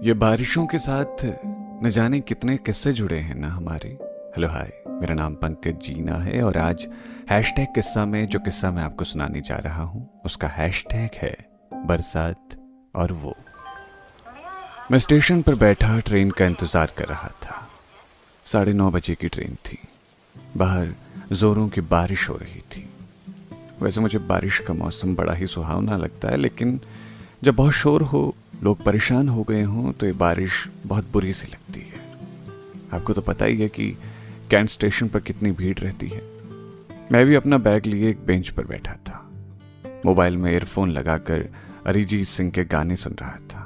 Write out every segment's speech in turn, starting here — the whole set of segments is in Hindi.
ये बारिशों के साथ न जाने कितने किस्से जुड़े हैं ना हमारे। हेलो हाय, मेरा नाम पंकज जीना है और आज हैशटैग किस्सा में जो किस्सा मैं आपको सुनाने जा रहा हूँ उसका हैशटैग है बरसात और वो। मैं स्टेशन पर बैठा ट्रेन का इंतज़ार कर रहा था। 9:30 बजे की ट्रेन थी। बाहर ज़ोरों की बारिश हो रही थी। वैसे मुझे बारिश का मौसम बड़ा ही सुहावना लगता है, लेकिन जब बहुत शोर हो, लोग परेशान हो गए हों तो ये बारिश बहुत बुरी सी लगती है। आपको तो पता ही है कि कैंट स्टेशन पर कितनी भीड़ रहती है। मैं भी अपना बैग लिए एक बेंच पर बैठा था। मोबाइल में ईयरफोन लगाकर अरिजीत सिंह के गाने सुन रहा था।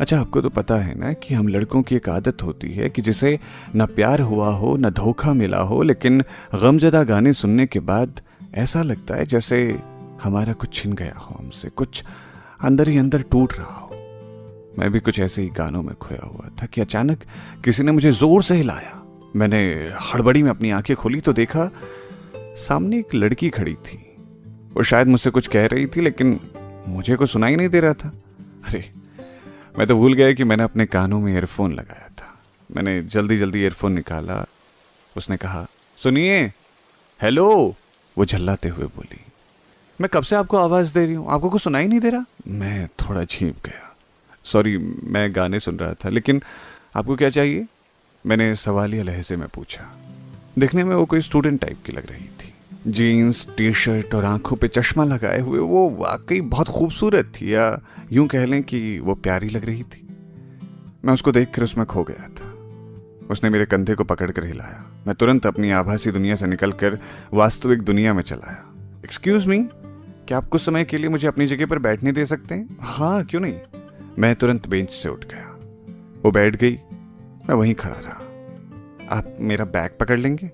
अच्छा, आपको तो पता है ना कि हम लड़कों की एक आदत होती है कि जिसे न प्यार हुआ हो न धोखा मिला हो, लेकिन गमज़दा गाने सुनने के बाद ऐसा लगता है जैसे हमारा कुछ छिन गया हो, हमसे कुछ अंदर ही अंदर टूट रहा हो। मैं भी कुछ ऐसे ही गानों में खोया हुआ था कि अचानक किसी ने मुझे जोर से हिलाया। मैंने हड़बड़ी में अपनी आंखें खोली तो देखा सामने एक लड़की खड़ी थी। वो शायद मुझसे कुछ कह रही थी, लेकिन मुझे कुछ सुनाई नहीं दे रहा था। अरे, मैं तो भूल गया कि मैंने अपने कानों में ईयरफोन लगाया था। मैंने जल्दी जल्दी ईयरफोन निकाला। उसने कहा, सुनिए। हेलो, वो झल्लाते हुए बोली। मैं कब से आपको आवाज़ दे रही हूँ, आपको कुछ सुनाई नहीं दे रहा? मैं थोड़ा झींप गया। सॉरी, मैं गाने सुन रहा था, लेकिन आपको क्या चाहिए? मैंने सवालिया लहजे में पूछा। दिखने में वो कोई स्टूडेंट टाइप की लग रही थी। जीन्स, टी शर्ट और आंखों पे चश्मा लगाए हुए वो वाकई बहुत खूबसूरत थी, या यूं कह लें कि वो प्यारी लग रही थी। मैं उसको देखकर उसमें खो गया था। उसने मेरे कंधे को पकड़कर हिलाया। मैं तुरंत अपनी आभासी दुनिया से निकलकर वास्तविक दुनिया में चला आया। एक्सक्यूज मी, क्या आप कुछ समय के लिए मुझे अपनी जगह पर बैठने दे सकते हैं? हाँ, क्यों नहीं। मैं तुरंत बेंच से उठ गया। वो बैठ गई, मैं वहीं खड़ा रहा। आप मेरा बैग पकड़ लेंगे?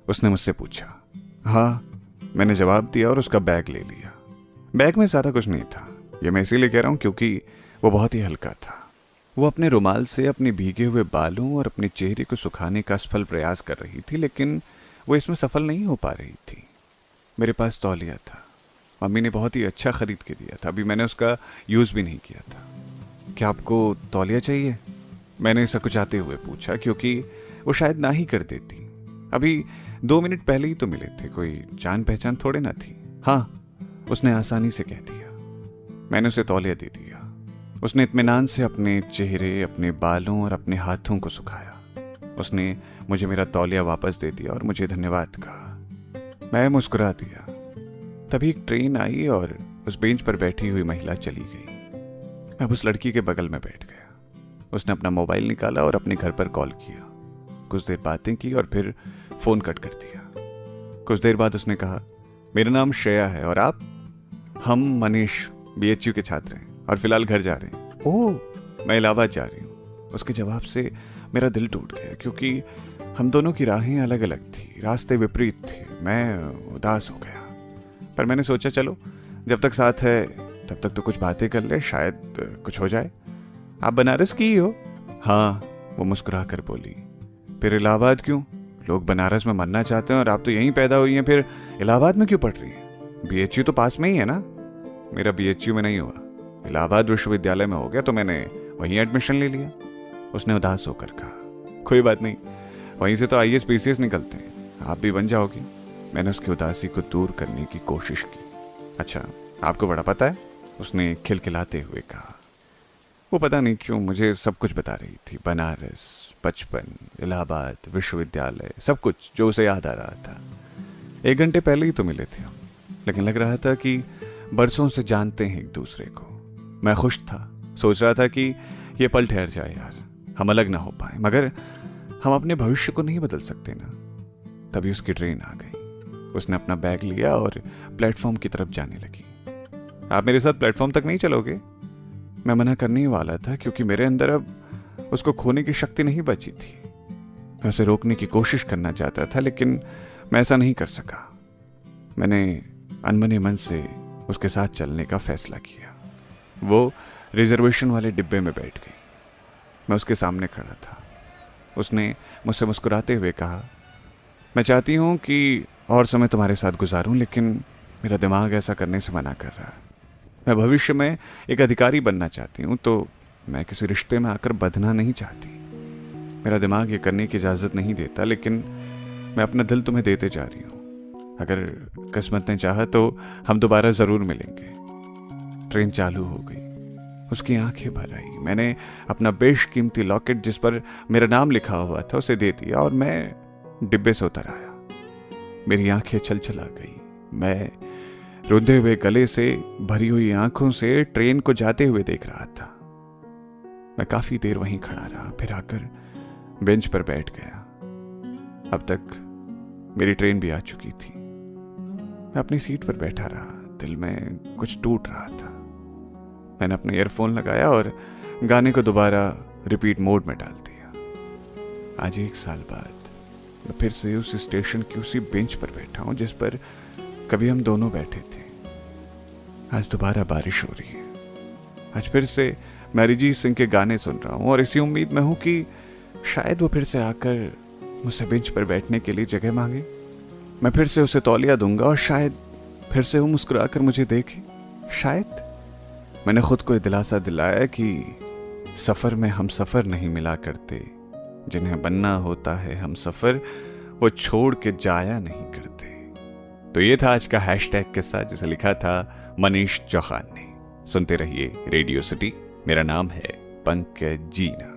उसने मुझसे पूछा। हाँ, मैंने जवाब दिया और उसका बैग ले लिया। बैग में ज़्यादा कुछ नहीं था। ये मैं इसीलिए कह रहा हूँ क्योंकि वो बहुत ही हल्का था। वो अपने रुमाल से अपने भीगे हुए बालों और अपने चेहरे को सुखाने का असफल प्रयास कर रही थी, लेकिन वो इसमें सफल नहीं हो पा रही थी। मेरे पास तौलिया था। मम्मी ने बहुत ही अच्छा खरीद के दिया था। अभी मैंने उसका यूज़ भी नहीं किया था। क्या आपको तौलिया चाहिए? मैंने सकुचाते हुए पूछा, क्योंकि वो शायद ना ही कर देती। अभी 2 मिनट पहले ही तो मिले थे, कोई जान पहचान थोड़े ना थी। हाँ, उसने आसानी से कह दिया। मैंने उसे तौलिया दे दिया। उसने इत्मीनान से अपने चेहरे, अपने बालों और अपने हाथों को सुखाया। उसने मुझे मेरा तौलिया वापस दे दिया और मुझे धन्यवाद कहा। मैं मुस्कुरा दिया। तभी एक ट्रेन आई और उस बेंच पर बैठी हुई महिला चली गई। मैं उस लड़की के बगल में बैठ गया। उसने अपना मोबाइल निकाला और अपने घर पर कॉल किया। कुछ देर बातें की और फिर फ़ोन कट कर दिया। कुछ देर बाद उसने कहा, मेरा नाम श्रेया है और आप? हम मनीष बीएचयू के छात्र हैं और फिलहाल घर जा रहे हैं। ओह, मैं इलाहाबाद जा रही हूँ। उसके जवाब से मेरा दिल टूट गया, क्योंकि हम दोनों की राहें अलग अलग थी, रास्ते विपरीत थे। मैं उदास हो गया, पर मैंने सोचा चलो जब तक साथ है तब तक तो कुछ बातें कर ले, शायद कुछ हो जाए। आप बनारस की ही हो? हाँ, वो मुस्कुरा कर बोली। फिर इलाहाबाद क्यों? लोग बनारस में मरना चाहते हैं और आप तो यहीं पैदा हुई हैं, फिर इलाहाबाद में क्यों पढ़ रही है? बीएचयू तो पास में ही है ना। मेरा बीएचयू में नहीं हुआ, इलाहाबाद विश्वविद्यालय में हो गया, तो मैंने वहीं एडमिशन ले लिया। उसने उदास होकर कहा, कोई बात नहीं, वहीं से तो आईएएस पीसीएस निकलते हैं, आप भी बन जाओगी। मैंने उसकी उदासी को दूर करने की कोशिश की। अच्छा, आपको बड़ा पता है? उसने खिलखिलाते हुए कहा। वो पता नहीं क्यों मुझे सब कुछ बता रही थी। बनारस, बचपन, इलाहाबाद, विश्वविद्यालय, सब कुछ जो उसे याद आ रहा था। 1 घंटे पहले ही तो मिले थे हम, लेकिन लग रहा था कि बरसों से जानते हैं एक दूसरे को। मैं खुश था, सोच रहा था कि ये पल ठहर जाए यार, हम अलग ना हो पाए, मगर हम अपने भविष्य को नहीं बदल सकते ना। तभी उसकी ट्रेन आ गई। उसने अपना बैग लिया और प्लेटफॉर्म की तरफ जाने लगी। आप मेरे साथ प्लेटफॉर्म तक नहीं चलोगे? मैं मना करने ही वाला था, क्योंकि मेरे अंदर अब उसको खोने की शक्ति नहीं बची थी। मैं उसे रोकने की कोशिश करना चाहता था, लेकिन मैं ऐसा नहीं कर सका। मैंने अनमने मन से उसके साथ चलने का फैसला किया। वो रिजर्वेशन वाले डिब्बे में बैठ गई। मैं उसके सामने खड़ा था। उसने मुझसे मुस्कुराते हुए कहा, मैं चाहती हूँ कि और समय तुम्हारे साथ गुजारूं, लेकिन मेरा दिमाग ऐसा करने से मना कर रहा है। मैं भविष्य में एक अधिकारी बनना चाहती हूँ, तो मैं किसी रिश्ते में आकर बंधना नहीं चाहती। मेरा दिमाग ये करने की इजाज़त नहीं देता, लेकिन मैं अपना दिल तुम्हें देते जा रही हूँ। अगर किस्मत ने चाहा तो हम दोबारा ज़रूर मिलेंगे। ट्रेन चालू हो गई, उसकी आंखें भर आई। मैंने अपना बेशकीमती लॉकेट जिस पर मेरा नाम लिखा हुआ था उसे दे दिया और मैं डिब्बे से उतर आया। मेरी आंखें छलछला गई। मैं रुंधे हुए गले से भरी हुई आंखों से ट्रेन को जाते हुए देख रहा था। मैं काफी देर वहीं खड़ा रहा, फिर आकर बेंच पर बैठ गया। अब तक मेरी ट्रेन भी आ चुकी थी। मैं अपनी सीट पर बैठा रहा, दिल में कुछ टूट रहा था। मैंने अपना ईयरफोन लगाया और गाने को दोबारा रिपीट मोड में डाल दिया। आज 1 साल बाद मैं फिर से उस स्टेशन की उसी बेंच पर बैठा हूं जिस पर कभी हम दोनों बैठे थे। आज दोबारा बारिश हो रही है। आज फिर से मैं अरिजीत सिंह के गाने सुन रहा हूं और इसी उम्मीद में हूं कि शायद वो फिर से आकर मुझसे बेंच पर बैठने के लिए जगह मांगे। मैं फिर से उसे तौलिया दूंगा और शायद फिर से वो मुस्कुराकर मुझे देखे। शायद मैंने खुद को दिलासा दिलाया कि सफर में हम सफर नहीं मिला करते, जिन्हें बनना होता है हम सफर वो छोड़ के जाया नहीं करते। तो ये था आज का हैशटैग किस्सा, जिसे लिखा था मनीष चौहान ने। सुनते रहिए रेडियो सिटी। मेरा नाम है पंकज जीना।